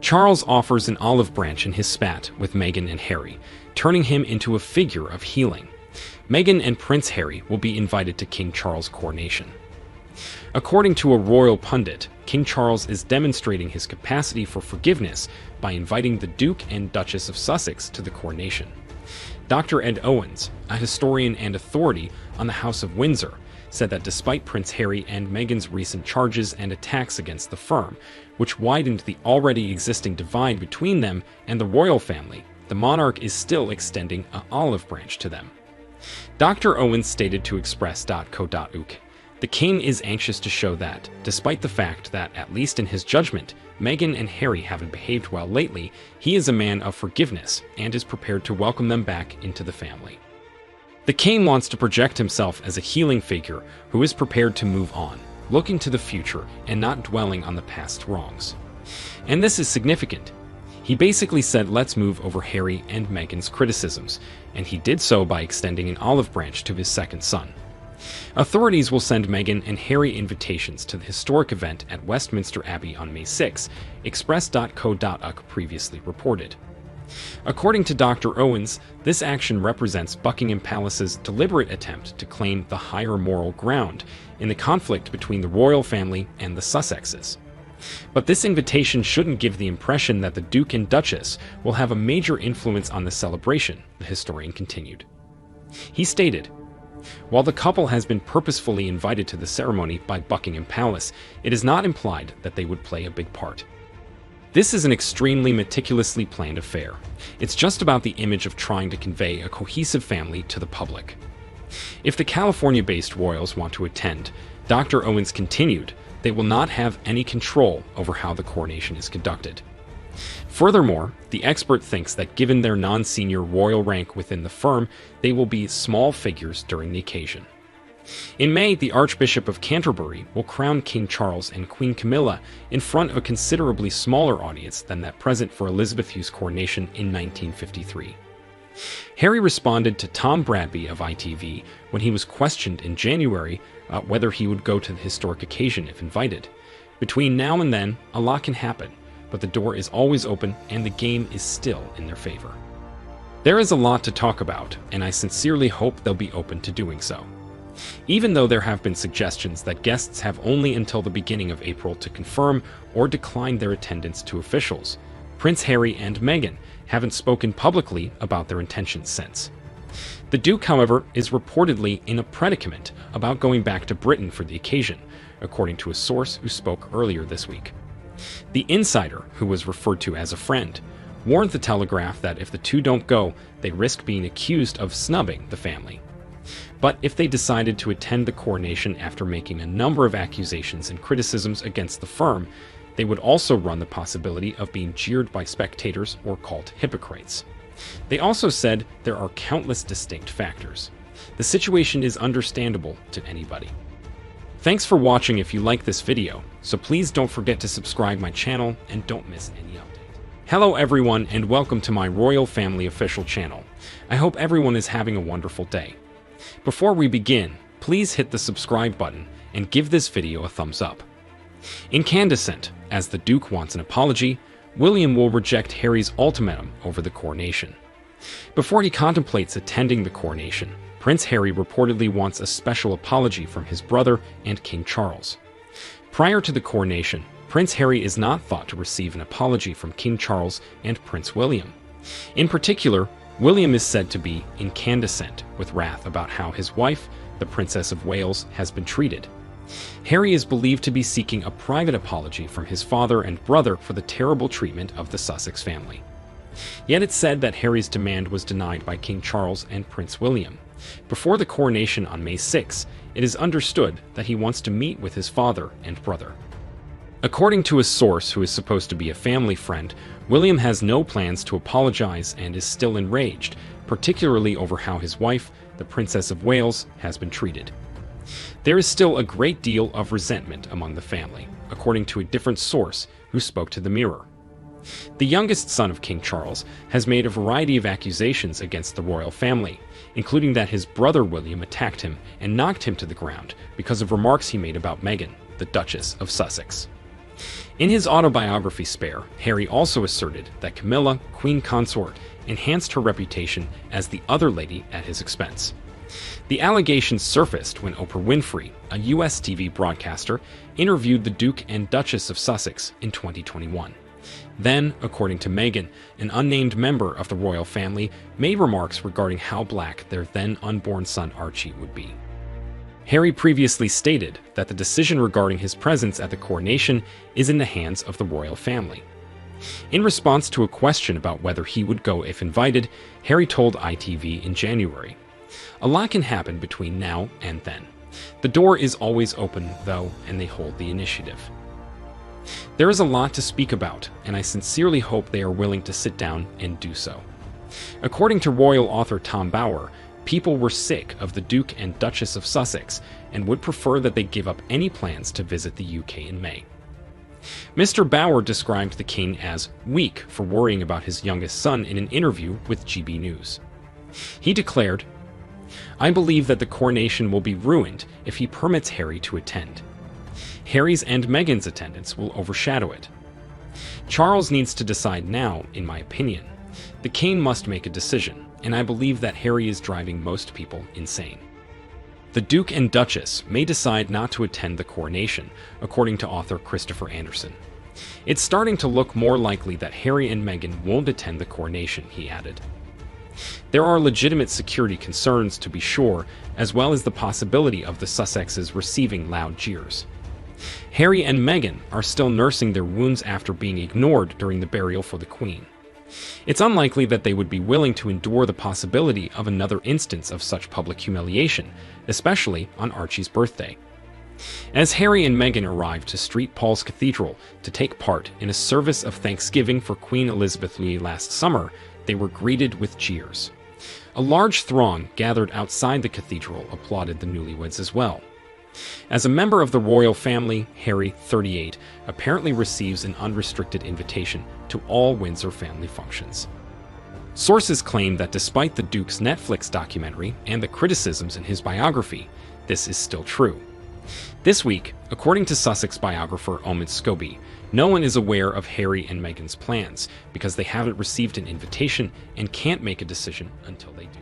Charles offers an olive branch in his spat with Meghan and Harry, turning him into a figure of healing. Meghan and Prince Harry will be invited to King Charles' coronation. According to a royal pundit, King Charles is demonstrating his capacity for forgiveness by inviting the Duke and Duchess of Sussex to the coronation. Dr. Ed Owens, a historian and authority on the House of Windsor, said that despite Prince Harry and Meghan's recent charges and attacks against the firm, which widened the already existing divide between them and the royal family, the monarch is still extending an olive branch to them. Dr. Owens stated to Express.co.uk, "The king is anxious to show that, despite the fact that, at least in his judgment, Meghan and Harry haven't behaved well lately, he is a man of forgiveness and is prepared to welcome them back into the family." The king wants to project himself as a healing figure who is prepared to move on, looking to the future and not dwelling on the past wrongs. And this is significant. He basically said, let's move over Harry and Meghan's criticisms, and he did so by extending an olive branch to his second son. Authorities will send Meghan and Harry invitations to the historic event at Westminster Abbey on May 6, Express.co.uk previously reported. According to Dr. Owens, this action represents Buckingham Palace's deliberate attempt to claim the higher moral ground in the conflict between the royal family and the Sussexes. But this invitation shouldn't give the impression that the Duke and Duchess will have a major influence on the celebration, the historian continued. He stated, "While the couple has been purposefully invited to the ceremony by Buckingham Palace, it is not implied that they would play a big part. This is an extremely meticulously planned affair. It's just about the image of trying to convey a cohesive family to the public." If the California-based royals want to attend, Dr. Owens continued, they will not have any control over how the coronation is conducted. Furthermore, the expert thinks that given their non-senior royal rank within the firm, they will be small figures during the occasion. In May, the Archbishop of Canterbury will crown King Charles and Queen Camilla in front of a considerably smaller audience than that present for Elizabeth II's coronation in 1953. Harry responded to Tom Bradby of ITV when he was questioned in January whether he would go to the historic occasion if invited. "Between now and then, a lot can happen, but the door is always open and the game is still in their favor. There is a lot to talk about, and I sincerely hope they'll be open to doing so." Even though there have been suggestions that guests have only until the beginning of April to confirm or decline their attendance to officials, Prince Harry and Meghan haven't spoken publicly about their intentions since. The Duke, however, is reportedly in a predicament about going back to Britain for the occasion, according to a source who spoke earlier this week. The insider, who was referred to as a friend, warned the Telegraph that if the two don't go, they risk being accused of snubbing the family. But if they decided to attend the coronation after making a number of accusations and criticisms against the firm, they would also run the possibility of being jeered by spectators or called hypocrites. They also said there are countless distinct factors. The situation is understandable to anybody. Thanks for watching if you like this video, so please don't forget to subscribe my channel and don't miss any update. Hello everyone and welcome to my Royal Family official channel. I hope everyone is having a wonderful day. Before we begin, please hit the subscribe button and give this video a thumbs up. Incandescent, as the Duke wants an apology, William will reject Harry's ultimatum over the coronation. Before he contemplates attending the coronation, Prince Harry reportedly wants a special apology from his brother and King Charles. Prior to the coronation, Prince Harry is not thought to receive an apology from King Charles and Prince William. In particular, William is said to be incandescent with wrath about how his wife, the Princess of Wales, has been treated. Harry is believed to be seeking a private apology from his father and brother for the terrible treatment of the Sussex family. Yet it's said that Harry's demand was denied by King Charles and Prince William. Before the coronation on May 6, it is understood that he wants to meet with his father and brother. According to a source who is supposed to be a family friend, William has no plans to apologize and is still enraged, particularly over how his wife, the Princess of Wales, has been treated. There is still a great deal of resentment among the family, according to a different source who spoke to the Mirror. The youngest son of King Charles has made a variety of accusations against the royal family, including that his brother William attacked him and knocked him to the ground because of remarks he made about Meghan, the Duchess of Sussex. In his autobiography Spare, Harry also asserted that Camilla, Queen Consort, enhanced her reputation as the other lady at his expense. The allegations surfaced when Oprah Winfrey, a U.S. TV broadcaster, interviewed the Duke and Duchess of Sussex in 2021. Then, according to Meghan, an unnamed member of the royal family made remarks regarding how black their then unborn son Archie would be. Harry previously stated that the decision regarding his presence at the coronation is in the hands of the royal family. In response to a question about whether he would go if invited, Harry told ITV in January, "A lot can happen between now and then. The door is always open, though, and they hold the initiative. There is a lot to speak about, and I sincerely hope they are willing to sit down and do so." According to royal author Tom Bower, people were sick of the Duke and Duchess of Sussex and would prefer that they give up any plans to visit the UK in May. Mr. Bower described the king as weak for worrying about his youngest son in an interview with GB News. He declared, "I believe that the coronation will be ruined if he permits Harry to attend. Harry's and Meghan's attendance will overshadow it. Charles needs to decide now, in my opinion. The king must make a decision, and I believe that Harry is driving most people insane." The Duke and Duchess may decide not to attend the coronation, according to author Christopher Anderson. "It's starting to look more likely that Harry and Meghan won't attend the coronation," he added. "There are legitimate security concerns, to be sure, as well as the possibility of the Sussexes receiving loud jeers. Harry and Meghan are still nursing their wounds after being ignored during the burial for the Queen. It's unlikely that they would be willing to endure the possibility of another instance of such public humiliation, especially on Archie's birthday." As Harry and Meghan arrived to St. Paul's Cathedral to take part in a service of thanksgiving for Queen Elizabeth II last summer, they were greeted with cheers. A large throng gathered outside the cathedral applauded the newlyweds as well. As a member of the royal family, Harry, 38, apparently receives an unrestricted invitation to all Windsor family functions. Sources claim that despite the Duke's Netflix documentary and the criticisms in his biography, this is still true. This week, according to Sussex biographer Omid Scobie, no one is aware of Harry and Meghan's plans because they haven't received an invitation and can't make a decision until they do.